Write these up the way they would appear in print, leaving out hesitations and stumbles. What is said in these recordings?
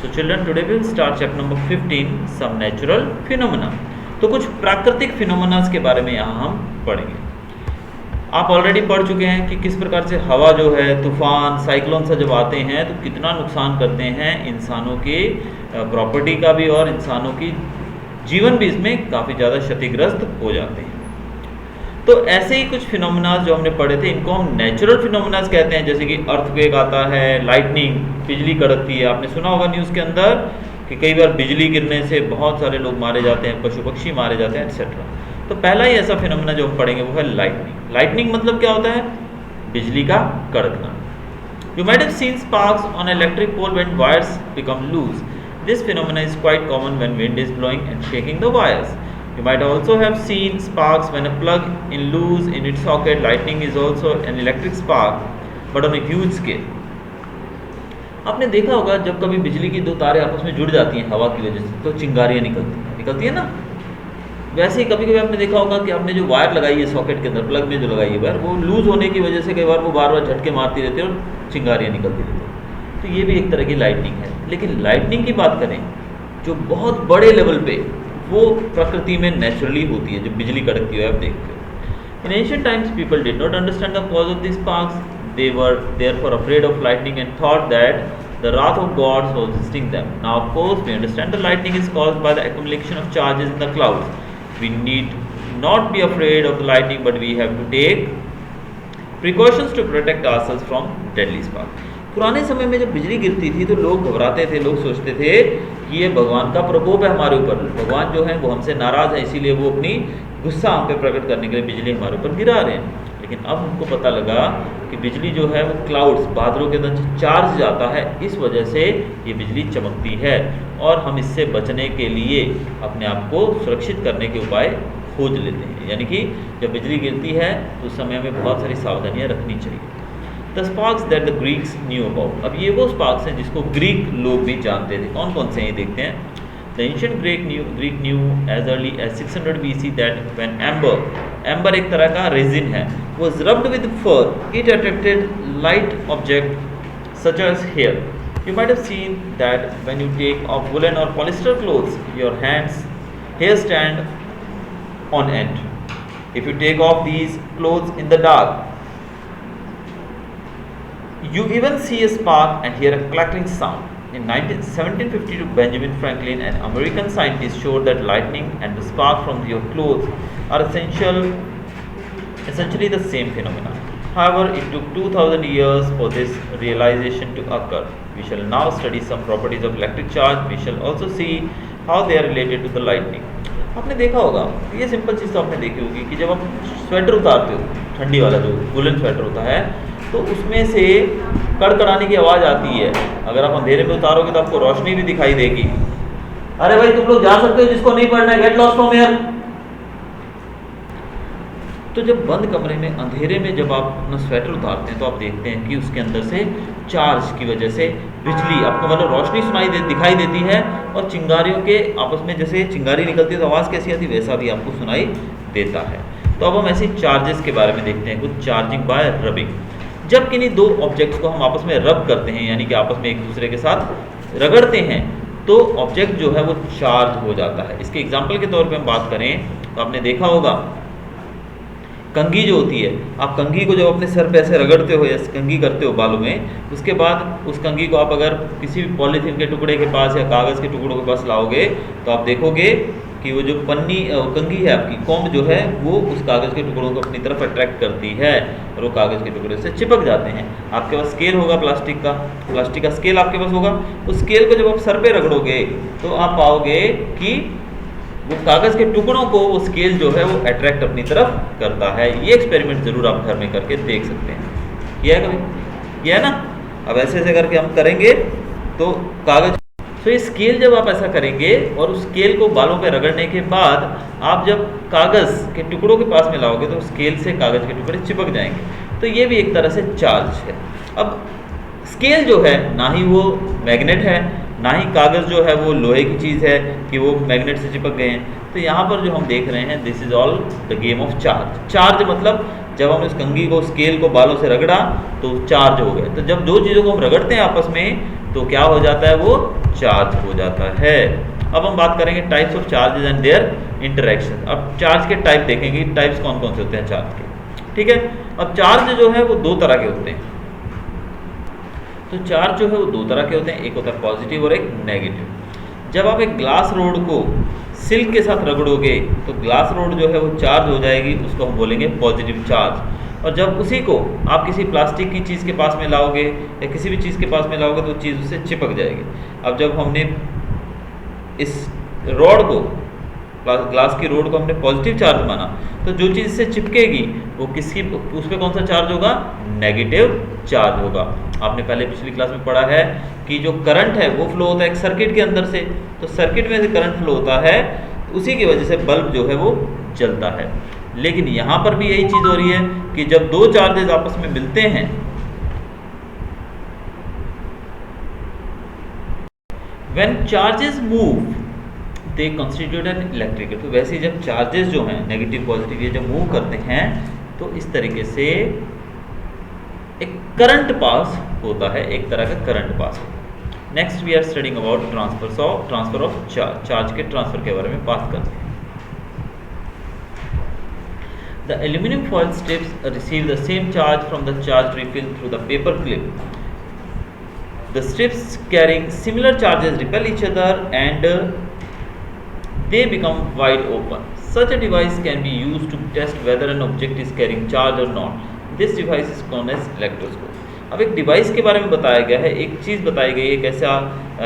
So children, today we will start chapter number 15, some natural phenomena. तो कुछ प्राकृतिक phenomena के बारे में यहाँ हम पढ़ेंगे। आप ऑलरेडी पढ़ चुके हैं कि किस प्रकार से हवा जो है, तूफान, साइक्लोन से जब आते हैं तो कितना नुकसान करते हैं इंसानों की प्रॉपर्टी का भी और इंसानों की जीवन भी इसमें काफ़ी ज़्यादा क्षतिग्रस्त हो जाते हैं। तो ऐसे ही कुछ फिनोमेना जो हमने पढ़े थे इनको हम नेचुरल फिनोमेना कहते हैं, जैसे कि अर्थक्वेक आता है, लाइटनिंग, बिजली कड़कती है। आपने सुना होगा न्यूज़ के अंदर कि कई बार बिजली गिरने से बहुत सारे लोग मारे जाते हैं, पशु पक्षी मारे जाते हैं, एटसेट्रा। तो पहला ही ऐसा फिनोमेना जो हम पढ़ेंगे वो है लाइटनिंग। लाइटनिंग मतलब क्या होता है? बिजली का कड़कना। You might have seen sparks on electric pole when wires become loose. This phenomena is quite common when wind is blowing and shaking the wires. You might also have seen sparks when a plug in loose in its socket. Lightning is also an electric spark, but on a huge scale. आपने देखा होगा जब कभी बिजली की दो तारें आपस में जुड़ जाती हैं हवा की वजह से तो चिंगारियाँ निकलती है ना। वैसे ही कभी कभी आपने देखा होगा कि आपने जो वायर लगाई है सॉकेट के अंदर, प्लग में जो लगाई है वायर, वो लूज होने की वजह से कई बार वो बार बार झटके मारती रहती है और चिंगारियाँ निकलती रहती है। तो ये भी एक तरह की लाइटनिंग है। लेकिन लाइटनिंग की बात करें जो बहुत बड़े लेवल पे, वो प्रकृति में नेचुरली होती है, जब बिजली कड़कती है आप देखते हो। इन ancient times people did not understand the cause of this sparks. They were therefore afraid of lightning and thought that the wrath of gods was visiting them. Now of course we understand the lightning is caused by the accumulation of charges in the clouds. We need not be afraid of the lightning, but we have to take precautions to protect ourselves from deadly spark. पुराने समय में जब बिजली गिरती थी तो लोग घबराते थे, लोग सोचते थे कि ये भगवान का प्रकोप है हमारे ऊपर, भगवान जो है वो हमसे नाराज़ है, इसीलिए वो अपनी गुस्सा हम पे प्रकट करने के लिए बिजली हमारे ऊपर गिरा रहे हैं। लेकिन अब उनको पता लगा कि बिजली जो है वो क्लाउड्स, बादलों के अंदर चार्ज जाता है, इस वजह से ये बिजली चमकती है और हम इससे बचने के लिए अपने आप को सुरक्षित करने के उपाय खोज लेते हैं। यानी कि जब बिजली गिरती है तो उस समय हमें बहुत सारी सावधानियाँ रखनी चाहिए। The sparks that the Greeks knew about. अब ये वो स्पार्क्स हैं जिसको ग्रीक लोग भी जानते थे। कौन कौन से हैं ये देखते हैं। The ancient Greek knew as early as 600 BC that when amber एक तरह का रेजिन है, was rubbed with fur, it attracted light object such as hair. You might have seen that when you take off woolen or polyester clothes, your hands hair stand on end. If you take off these clothes in the dark, you even see a spark and hear a crackling sound. In 1752, Benjamin Franklin, an American scientist, showed that lightning and the spark from your clothes are essentially the same phenomena. However, it took 2000 years for this realization to occur. We shall now study some properties of electric charge. We shall also see how they are related to the lightning. आपने देखा होगा, ये simple चीज़ तो आपने देखी होगी कि जब आप स्वेटर उतारते हो, ठंडी वाला जो वुलन स्वेटर होता है, तो उसमें से कड़कड़ाने की आवाज़ आती है। अगर आप अंधेरे में उतारोगे तो आपको रोशनी भी दिखाई देगी। अरे भाई तुम लोग जा सकते हो, जिसको नहीं पढ़ना है गेट लॉस्ट फ्रॉम हियर। तो जब बंद कमरे में अंधेरे में जब आप अपना स्वेटर उतारते हैं तो आप देखते हैं कि उसके अंदर से चार्ज की वजह से बिजली आपको मतलब रोशनी दिखाई देती है और चिंगारियों के आपस में जैसे चिंगारी निकलती है तो आवाज़ कैसी आती है वैसा भी आपको सुनाई देता है। तो अब हम ऐसे चार्जेस के बारे में देखते हैं, कुछ चार्जिंग बाय रबिंग। जब किन्हीं दो ऑब्जेक्ट्स को हम आपस में रब करते हैं, यानी कि आपस में एक दूसरे के साथ रगड़ते हैं, तो ऑब्जेक्ट जो है वो चार्ज हो जाता है। इसके एग्जांपल के तौर पे हम बात करें तो आपने देखा होगा कंघी जो होती है, आप कंघी को जब अपने सर पे ऐसे रगड़ते हो या कंघी करते हो बालों में, उसके बाद उस कंघी को आप अगर किसी भी पॉलीथीन के टुकड़े के पास या कागज़ के टुकड़ों के पास लाओगे तो आप देखोगे कि वो जो कंघी है आपकी कॉम्ब जो है वो उस कागज़ के टुकड़ों को अपनी तरफ अट्रैक्ट करती है और वो कागज़ के टुकड़े से चिपक जाते हैं। आपके पास स्केल होगा प्लास्टिक का स्केल आपके पास होगा। उस स्केल को जब आप सर पे रगड़ोगे तो आप पाओगे कि वो कागज़ के टुकड़ों को वो स्केल जो है वो अट्रैक्ट अपनी तरफ करता है। ये एक्सपेरिमेंट ज़रूर आप घर में करके देख सकते हैं। किया है कभी? किया है ना? अब ऐसे ऐसे करके हम करेंगे तो कागज़, तो ये स्केल जब आप ऐसा करेंगे और उस स्केल को बालों पे रगड़ने के बाद आप जब कागज़ के टुकड़ों के पास में लाओगे तो स्केल से कागज़ के टुकड़े चिपक जाएंगे। तो ये भी एक तरह से चार्ज है। अब स्केल जो है ना ही वो मैग्नेट है ना ही कागज़ जो है वो लोहे की चीज़ है कि वो मैग्नेट से चिपक गए हैं। तो यहाँ पर जो हम देख रहे हैं, this is all the game of charge. Charge मतलब जब हमने उस कंघी को, स्केल को बालों से रगड़ा तो चार्ज हो गया। तो जब दो चीज़ों को हम रगड़ते हैं आपस में तो क्या हो जाता है, वो चार्ज हो जाता है। अब हम बात करेंगे types of charges and there interaction. अब चार्ज के टाइप देखेंगे, टाइप्स कौन कौन से होते हैं चार्ज के, ठीक है। अब चार्ज जो है वो दो तरह के होते हैं। तो चार्ज जो है वो दो तरह के होते हैं, एक होता है पॉजिटिव और एक नेगेटिव। जब आप एक ग्लास रोड को सिल्क के साथ रगड़ोगे तो ग्लास रोड जो है वो चार्ज हो जाएगी, उसको हम बोलेंगे पॉजिटिव चार्ज। और जब उसी को आप किसी प्लास्टिक की चीज़ के पास में लाओगे या किसी भी चीज़ के पास में लाओगे तो वो चीज़ उससे चिपक जाएगी। अब जब हमने इस रॉड को, ग्लास की रोड को हमने पॉजिटिव चार्ज माना, तो जो चीज़ से चिपकेगी वो किसकी, उस पर कौन सा चार्ज होगा, नेगेटिव चार्ज होगा। आपने पहले पिछली क्लास में पढ़ा है कि जो करंट है वो फ्लो होता है एक सर्किट के अंदर से, तो सर्किट में से करंट फ्लो होता है, उसी की वजह से बल्ब जो है वो जलता है। लेकिन यहाँ पर भी यही चीज़ हो रही है कि जब दो चार्जेस आपस में मिलते हैं, when charges move they constitute an electric. तो वैसे जब चार्जेस जो हैं नेगेटिव पॉजिटिव ये जब मूव करते हैं तो इस तरीके से एक करंट पास होता है, एक तरह का करंट पास होता है। Next we are studying about transfer of charge. Charge के ट्रांसफर के बारे में बात करते हैं। The aluminum foil strips receive the same charge from the charge refill through the paper clip. The strips carrying similar charges repel each other and they become wide open. Such a device can be used to test whether an object is carrying charge or not. This device is known as electroscope. अब एक device के बारे में बताया गया है, एक चीज़ बताई गई है, एक ऐसा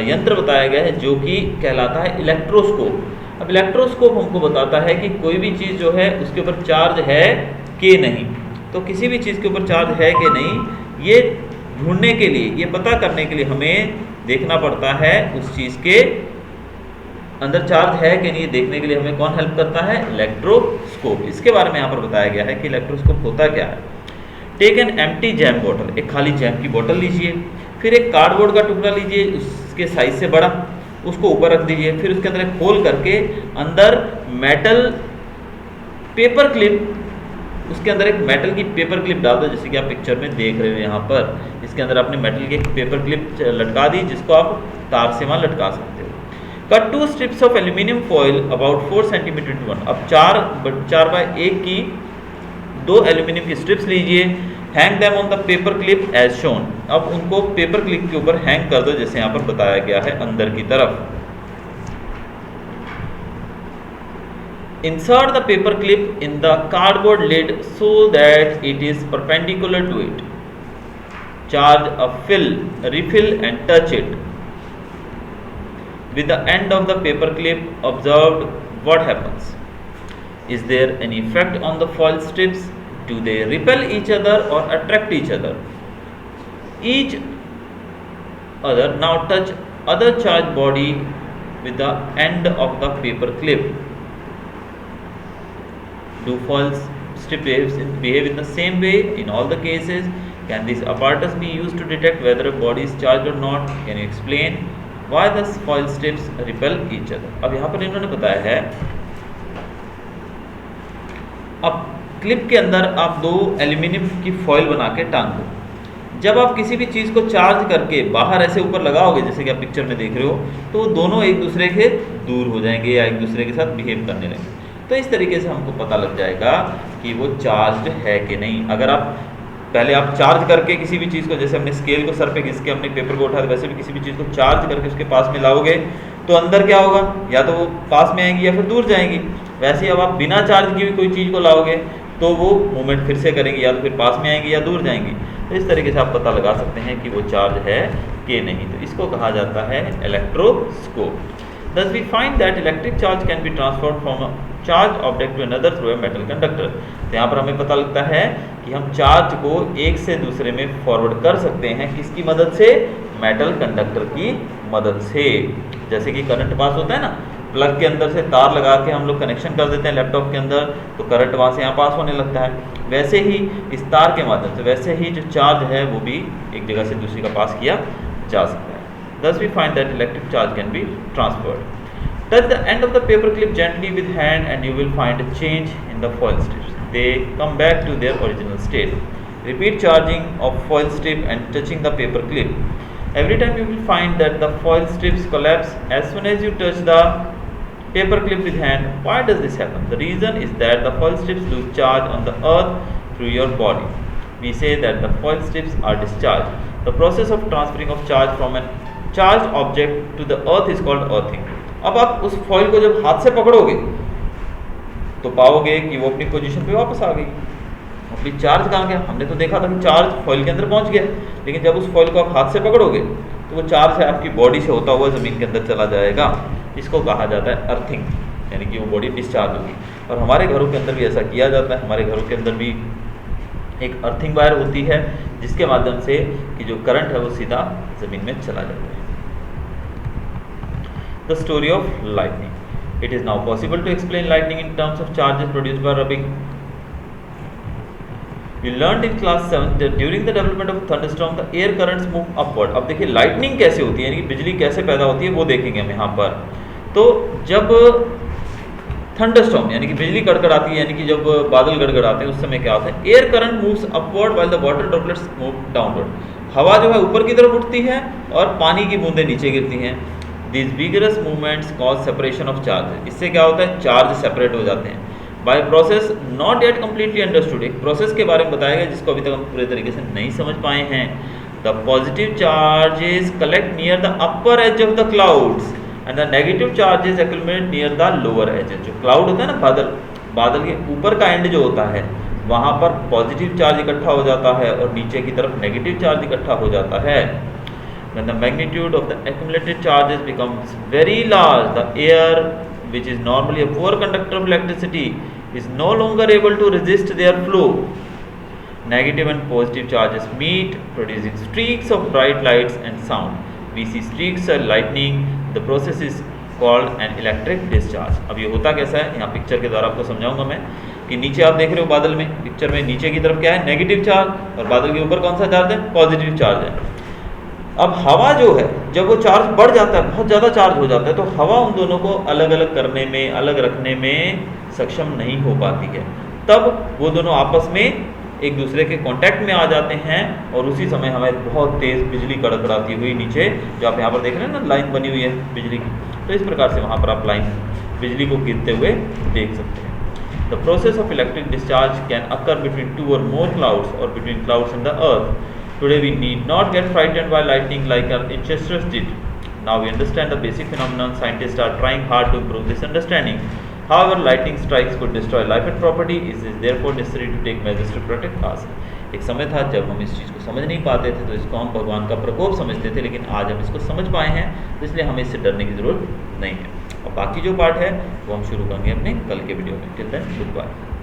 यंत्र बताया गया है जो कि कहलाता है इलेक्ट्रोस्कोप। अब इलेक्ट्रोस्कोप हमको बताता है कि कोई भी चीज़ जो है उसके ऊपर चार्ज है कि नहीं। तो किसी भी चीज़ के ऊपर चार्ज है कि नहीं, ये ढूंढने के लिए, ये पता करने के लिए हमें देखना पड़ता है उस चीज़ के अंदर चार्ज है कि नहीं। देखने के लिए हमें कौन हेल्प करता है, इलेक्ट्रोस्कोप। इसके बारे में यहाँ पर बताया गया है कि इलेक्ट्रोस्कोप होता क्या है। Take an empty jam bottle, एक खाली जैम की बोतल लीजिए, फिर एक कार्डबोर्ड का टुकड़ा लीजिए उसके साइज से बड़ा, उसको ऊपर रख दीजिए, फिर उसके अंदर एक होल करके अंदर मेटल पेपर क्लिप, उसके अंदर एक मेटल की पेपर क्लिप डाल दो, जैसे कि आप पिक्चर में देख रहे हो यहाँ पर। इसके अंदर आपने मेटल की एक पेपर क्लिप लटका दी जिसको आप तार से वहाँ लटका सकते हो। Cut 2 strips of aluminium foil about 4 centimetre to 1। अब 4x1 की 2 एल्यूमिनियम की स्ट्रिप्स लीजिए, hang them on the paper clip as shown. अब उनको पेपर क्लिप के ऊपर हैंग कर दो जैसे यहाँ पर बताया गया है अंदर की तरफ। Insert the paper clip in the cardboard lid so that it is perpendicular to it. Charge a refill and touch it. With the end of the paper clip, observe what happens. Is there any effect on the foil strips? Do they repel each other or attract each other? Each other. Now touch other charge body with the end of the paper clip. Do foil strip behave in the same way in all the cases? Can this apparatus be used to detect whether a body is charged or not? Can you explain why the foil strips repel each other? अब यहाँ पर इन्होंने बताया है, अब clip के अंदर आप 2 एल्यूमिनियम की फॉइल बना के टांग दो। जब आप किसी भी चीज़ को चार्ज करके बाहर ऐसे ऊपर लगाओगे जैसे कि आप पिक्चर में देख रहे हो, तो वो दोनों एक दूसरे के दूर हो जाएंगे या एक दूसरे के साथ बिहेव करने लगेंगे। तो इस तरीके से हमको पता लग जाएगा कि वो चार्ज है कि नहीं। अगर आप चार्ज करके किसी भी चीज़ को, जैसे हमने स्केल को सर पे घिस के हमने पेपर को उठाया, वैसे भी किसी भी चीज़ को चार्ज करके उसके पास में लाओगे तो अंदर क्या होगा, या तो वो पास में आएंगी या फिर दूर जाएंगी। वैसे ही अब आप बिना चार्ज की हुई कोई चीज़ को लाओगे तो वो मूवमेंट फिर से करेंगी, या तो फिर पास में आएंगी या दूर जाएंगी। तो इस तरीके से आप पता लगा सकते हैं कि वो चार्ज है कि नहीं। तो इसको कहा जाता है electroscope. Thus we find that electric charge can be transferred from a charged object to another through a metal conductor. तो यहाँ पर हमें पता लगता है कि हम चार्ज को एक से दूसरे में फॉरवर्ड कर सकते हैं, किसकी मदद से, मेटल कंडक्टर की मदद से। जैसे कि करंट पास होता है ना, प्लग के अंदर से तार लगा के हम लोग कनेक्शन कर देते हैं लैपटॉप के अंदर, तो करंट वहाँ से यहाँ पास होने लगता है। वैसे ही इस तार के माध्यम से, वैसे ही जो चार्ज है वो भी एक जगह से दूसरी का पास किया जा सकता है। Thus we find that electric charge can be transferred. Touch the end of the paper clip gently with hand and you will find a change in the foil strips. They come back to their original state. Repeat charging of foil strip and touching the paper clip. Every time you will find that the foil strips collapse as soon as you touch the paper clip with hand. Why does this happen? The reason is that the foil strips lose charge on the earth through your body. We say that the foil strips are discharged. The process of transferring of charge from a charged object to the earth is called earthing. अब आप उस foil को जब हाथ से पकड़ोगे तो पाओगे कि वो अपनी पोजीशन पे वापस आ गई। अपनी चार्ज कहाँ गया? हमने तो देखा था कि चार्ज फॉइल के अंदर पहुंच गया, लेकिन जब उस फॉइल को आप हाथ से पकड़ोगे तो वो चार्ज है आपकी बॉडी से होता हुआ ज़मीन के अंदर चला जाएगा। इसको कहा जाता है अर्थिंग, यानी कि वो बॉडी डिस्चार्ज होगी। और हमारे घरों के अंदर भी ऐसा किया जाता है। हमारे घरों के अंदर भी एक अर्थिंग वायर होती है जिसके माध्यम से कि जो करंट है वो सीधा ज़मीन में चला जाता है। The story of lightning. It is now possible to explain lightning in terms of charges produced by rubbing. We learned in class 7 that during the development of thunderstorm, the air currents move upward. अब देखिए lightning कैसे होती है, यानी कि बिजली कैसे पैदा होती है वो देखेंगे हम यहाँ पर। तो जब थंडरस्टॉर्म यानी कि बिजली गड़गड़ाती है, यानी कि जब बादल गड़गड़ाते हैं उस समय क्या होता है? Air current moves upward while the water droplets move downward. हवा जो है ऊपर की तरफ उठती है और पानी की बूंदें नीचे गिरती हैं। These vigorous movements cause separation of charges. इससे क्या होता है? चार्ज सेपरेट हो जाते हैं। By process not yet completely understood, एक प्रोसेस के बारे में बताया गया जिसको अभी तक हम पूरे तरीके से नहीं समझ पाए हैं। The positive charges collect near the upper edge of the clouds and the negative charges accumulate near the lower edges. जो क्लाउड होता है ना, बादल के ऊपर का एंड जो होता है वहाँ पर पॉजिटिव चार्ज इकट्ठा हो जाता है और नीचे की तरफ नेगेटिव चार्ज इकट्ठा हो जाता है। When the magnitude of the accumulated charges becomes very large, the air, which is normally a poor conductor of electricity, is no longer able to resist their flow. Negative and positive charges meet, producing streaks of bright lights and sound. We see streaks of lightning. The process is called an electric discharge. अब ये होता कैसा है? यहाँ picture के द्वारा आपको समझाऊंगा मैं कि नीचे आप देख रहे हो बादल में, पिक्चर में नीचे की तरफ क्या है? नेगेटिव चार्ज, और बादल के ऊपर कौन सा चार्ज है? पॉजिटिव चार्ज है। अब हवा जो है जब वो चार्ज बढ़ जाता है, बहुत ज़्यादा चार्ज हो जाता है, तो हवा उन दोनों को अलग अलग करने में, अलग रखने में सक्षम नहीं हो पाती है। तब वो दोनों आपस में एक दूसरे के कांटेक्ट में आ जाते हैं और उसी समय हमें बहुत तेज़ बिजली कड़कड़ाती हुई नीचे, जो आप यहाँ पर देख रहे हैं ना, लाइन बनी हुई है बिजली की, तो इस प्रकार से वहाँ पर आप लाइन बिजली को गिरते हुए देख सकते हैं। The process of electric discharge can occur between 2 or more clouds or between clouds and the earth. Today we need not get frightened by lightning like our ancestors did. Now we understand the basic phenomenon. Scientists are trying hard to improve this understanding. However, lightning strikes could destroy life and property. It is therefore necessary to take measures to protect us. एक समय था जब हम इस चीज़ को समझ नहीं पाते थे, तो इसको हम भगवान का प्रकोप समझते थे, लेकिन आज हम इसको समझ पाए हैं, तो इसलिए हमें इससे डरने की ज़रूरत नहीं है। और बाकी जो पार्ट है वो हम शुरू करेंगे अपने कल के वीडियो में। Till then, good bye.